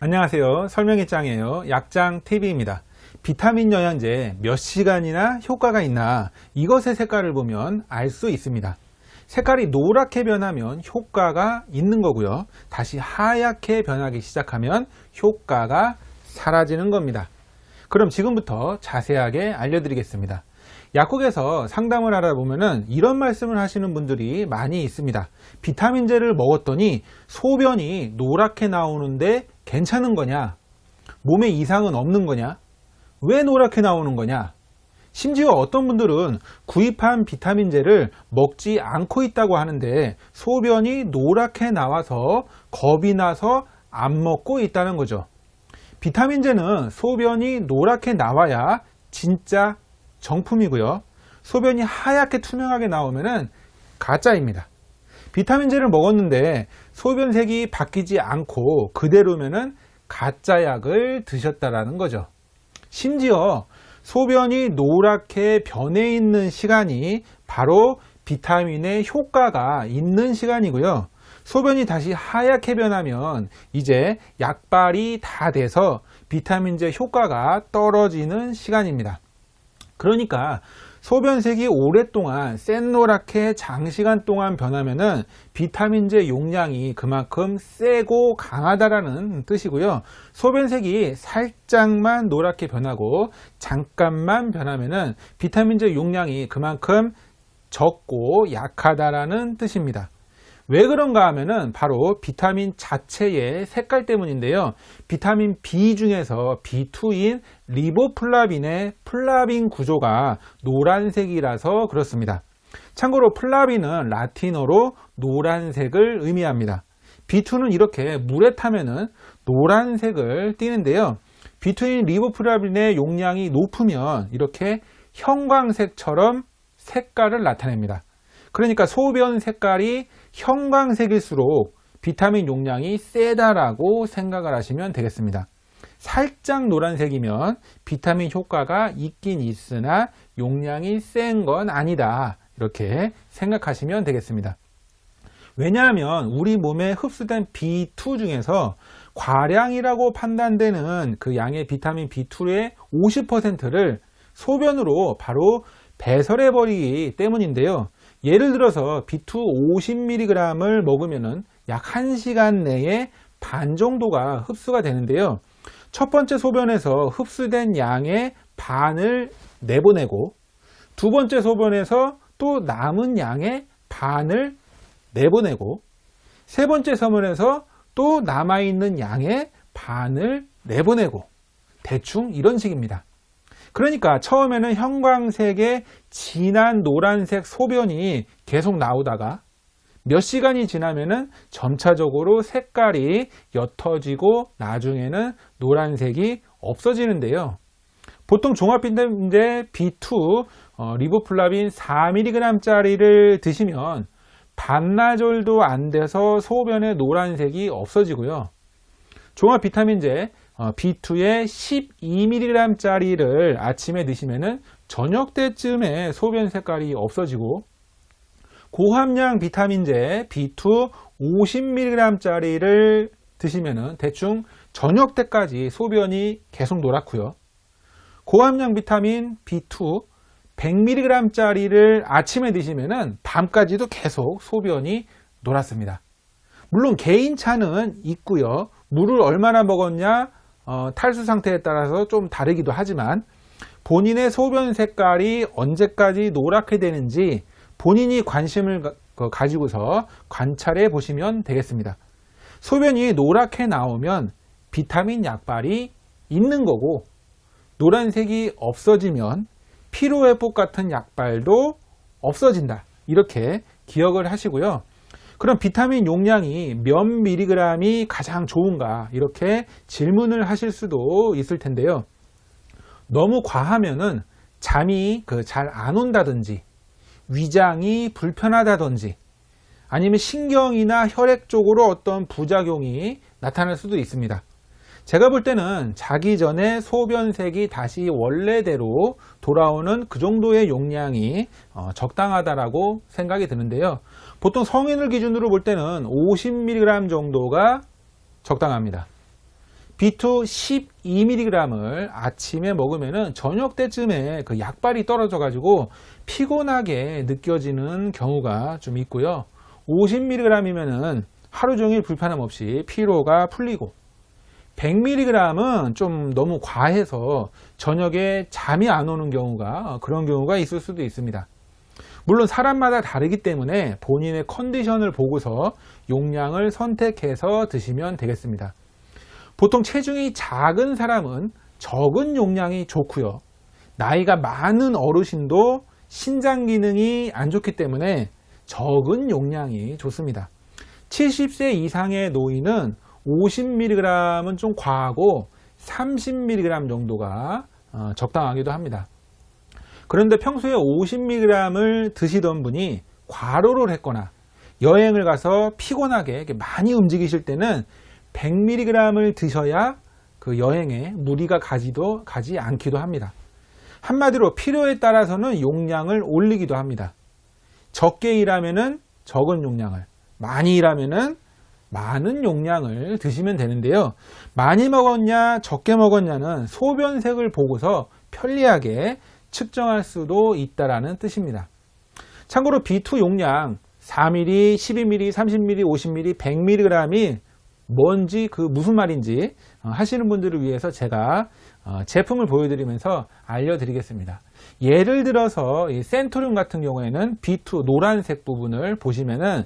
안녕하세요. 설명의 짱이에요. 약장TV입니다. 비타민 영양제 몇 시간이나 효과가 있나, 이것의 색깔을 보면 알 수 있습니다. 색깔이 노랗게 변하면 효과가 있는 거고요. 다시 하얗게 변하기 시작하면 효과가 사라지는 겁니다. 그럼 지금부터 자세하게 알려드리겠습니다. 약국에서 상담을 하다 보면은 이런 말씀을 하시는 분들이 많이 있습니다. 비타민제를 먹었더니 소변이 노랗게 나오는데 괜찮은 거냐? 몸에 이상은 없는 거냐? 왜 노랗게 나오는 거냐? 심지어 어떤 분들은 구입한 비타민제를 먹지 않고 있다고 하는데 소변이 노랗게 나와서 겁이 나서 안 먹고 있다는 거죠. 비타민제는 소변이 노랗게 나와야 진짜 정품이고요. 소변이 하얗게 투명하게 나오면은 가짜입니다. 비타민제를 먹었는데 소변색이 바뀌지 않고 그대로면은 가짜 약을 드셨다라는 거죠. 심지어 소변이 노랗게 변해 있는 시간이 바로 비타민의 효과가 있는 시간이고요. 소변이 다시 하얗게 변하면 이제 약발이 다 돼서 비타민제 효과가 떨어지는 시간입니다. 그러니까 소변색이 오랫동안 샛노랗게 장시간 동안 변하면은 비타민제 용량이 그만큼 세고 강하다라는 뜻이고요. 소변색이 살짝만 노랗게 변하고 잠깐만 변하면은 비타민제 용량이 그만큼 적고 약하다라는 뜻입니다. 왜 그런가 하면은 바로 비타민 자체의 색깔 때문인데요. 비타민 B 중에서 B2인 리보플라빈의 플라빈 구조가 노란색이라서 그렇습니다. 참고로 플라빈은 라틴어로 노란색을 의미합니다. B2는 이렇게 물에 타면은 노란색을 띠는데요. B2인 리보플라빈의 용량이 높으면 이렇게 형광색처럼 색깔을 나타냅니다. 그러니까 소변 색깔이 형광색일수록 비타민 용량이 세다라고 생각을 하시면 되겠습니다. 살짝 노란색이면 비타민 효과가 있긴 있으나 용량이 센 건 아니다, 이렇게 생각하시면 되겠습니다. 왜냐하면 우리 몸에 흡수된 B2 중에서 과량이라고 판단되는 그 양의 비타민 B2의 50%를 소변으로 바로 배설해 버리기 때문인데요. 예를 들어서 B2 50mg을 먹으면 약 1시간 내에 반 정도가 흡수가 되는데요. 첫 번째 소변에서 흡수된 양의 반을 내보내고 두 번째 소변에서 또 남은 양의 반을 내보내고 세 번째 소변에서 또 남아있는 양의 반을 내보내고 대충 이런 식입니다. 그러니까 처음에는 형광색의 진한 노란색 소변이 계속 나오다가 몇 시간이 지나면은 점차적으로 색깔이 옅어지고 나중에는 노란색이 없어지는데요. 보통 종합비타민제 B2 리보플라빈 4mg 짜리를 드시면 반나절도 안 돼서 소변의 노란색이 없어지고요. 종합비타민제 B2의 12mg 짜리를 아침에 드시면은 저녁 때쯤에 소변 색깔이 없어지고, 고함량 비타민제 B2 50mg 짜리를 드시면은 대충 저녁 때까지 소변이 계속 노랗고요. 고함량 비타민 B2 100mg 짜리를 아침에 드시면은 밤까지도 계속 소변이 노랗습니다. 물론 개인차는 있고요. 물을 얼마나 먹었냐, 탈수 상태에 따라서 좀 다르기도 하지만 본인의 소변 색깔이 언제까지 노랗게 되는지 본인이 관심을 가지고서 관찰해 보시면 되겠습니다. 소변이 노랗게 나오면 비타민 약발이 있는 거고, 노란색이 없어지면 피로회복 같은 약발도 없어진다, 이렇게 기억을 하시고요. 그럼 비타민 용량이 몇 미리그램이 가장 좋은가, 이렇게 질문을 하실 수도 있을 텐데요. 너무 과하면은 잠이 잘 안 온다든지 위장이 불편하다든지 아니면 신경이나 혈액 쪽으로 어떤 부작용이 나타날 수도 있습니다. 제가 볼 때는 자기 전에 소변색이 다시 원래대로 돌아오는 그 정도의 용량이 적당하다라고 생각이 드는데요. 보통 성인을 기준으로 볼 때는 50mg 정도가 적당합니다. B2 12mg을 아침에 먹으면은 저녁 때쯤에 그 약발이 떨어져 가지고 피곤하게 느껴지는 경우가 좀 있고요. 50mg이면은 하루 종일 불편함 없이 피로가 풀리고, 100mg은 좀 너무 과해서 저녁에 잠이 안 오는 경우가, 그런 경우가 있을 수도 있습니다. 물론 사람마다 다르기 때문에 본인의 컨디션을 보고서 용량을 선택해서 드시면 되겠습니다. 보통 체중이 작은 사람은 적은 용량이 좋고요. 나이가 많은 어르신도 신장 기능이 안 좋기 때문에 적은 용량이 좋습니다. 70세 이상의 노인은 50mg은 좀 과하고 30mg 정도가 적당하기도 합니다. 그런데 평소에 50mg을 드시던 분이 과로를 했거나 여행을 가서 피곤하게 많이 움직이실 때는 100mg을 드셔야 그 여행에 무리가 가지 않기도 합니다. 한마디로 필요에 따라서는 용량을 올리기도 합니다. 적게 일하면은 적은 용량을, 많이 일하면은 많은 용량을 드시면 되는데요. 많이 먹었냐 적게 먹었냐는 소변색을 보고서 편리하게 측정할 수도 있다라는 뜻입니다. 참고로 B2 용량 4ml, 12ml, 30ml, 50ml, 100mg이 뭔지 무슨 말인지 하시는 분들을 위해서 제가 제품을 보여드리면서 알려드리겠습니다. 예를 들어서 이 센토륨 같은 경우에는 B2 노란색 부분을 보시면은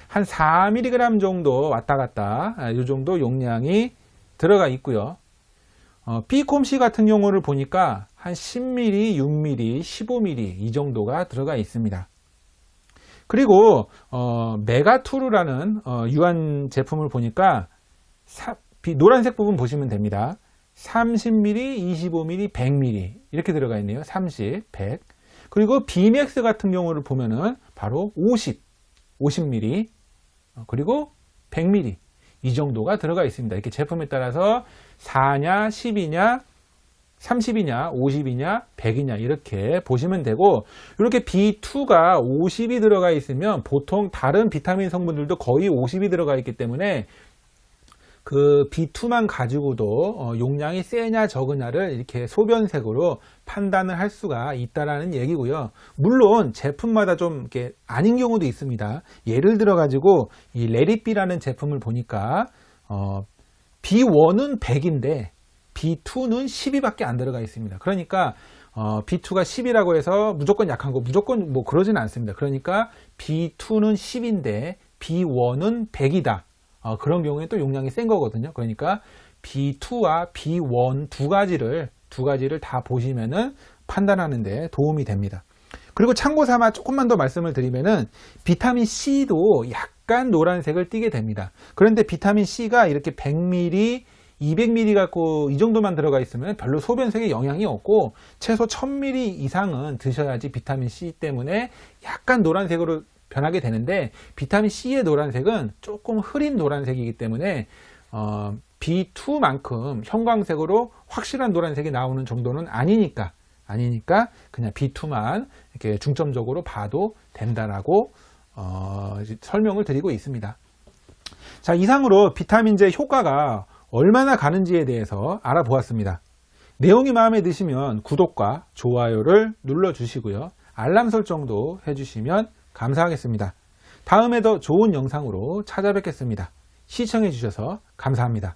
한 4mg 정도 왔다 갔다 이 정도 용량이 들어가 있고요. B콤씨 같은 경우를 보니까 한 10ml, 6ml, 15ml 이 정도가 들어가 있습니다. 그리고 메가투르라는 유한 제품을 보니까 노란색 부분 보시면 됩니다. 30ml, 25ml, 100ml 이렇게 들어가 있네요. 30, 100. 그리고 B맥스 같은 경우를 보면은 바로 50ml 그리고 100ml 이 정도가 들어가 있습니다. 이렇게 제품에 따라서 4냐, 10이냐, 30이냐, 50이냐, 100이냐 이렇게 보시면 되고, 이렇게 B2가 50이 들어가 있으면 보통 다른 비타민 성분들도 거의 50이 들어가 있기 때문에 그 B2만 가지고도 용량이 세냐 적으냐를 이렇게 소변색으로 판단을 할 수가 있다라는 얘기고요. 물론 제품마다 좀 이렇게 아닌 경우도 있습니다. 예를 들어 가지고 이 레리비라는 제품을 보니까 B1은 100인데 B2는 12밖에 안 들어가 있습니다. 그러니까 B2가 10이라고 해서 무조건 약한 거, 무조건 뭐 그러지는 않습니다. 그러니까 B2는 10인데 B1은 100이다. 그런 경우에 또 용량이 센 거거든요. 그러니까 B2와 B1 두 가지를 다 보시면은 판단하는 데 도움이 됩니다. 그리고 참고 삼아 조금만 더 말씀을 드리면은 비타민 C도 약간 노란색을 띠게 됩니다. 그런데 비타민 C가 이렇게 100ml, 200ml 갖고 이 정도만 들어가 있으면 별로 소변색에 영향이 없고 최소 1000ml 이상은 드셔야지 비타민 C 때문에 약간 노란색으로 변하게 되는데, 비타민 C의 노란색은 조금 흐린 노란색이기 때문에 B2만큼 형광색으로 확실한 노란색이 나오는 정도는 아니니까 그냥 B2만 이렇게 중점적으로 봐도 된다라고 설명을 드리고 있습니다. 자, 이상으로 비타민제 효과가 얼마나 가는지에 대해서 알아보았습니다. 내용이 마음에 드시면 구독과 좋아요를 눌러주시고요. 알람 설정도 해주시면 감사하겠습니다. 다음에 더 좋은 영상으로 찾아뵙겠습니다. 시청해 주셔서 감사합니다.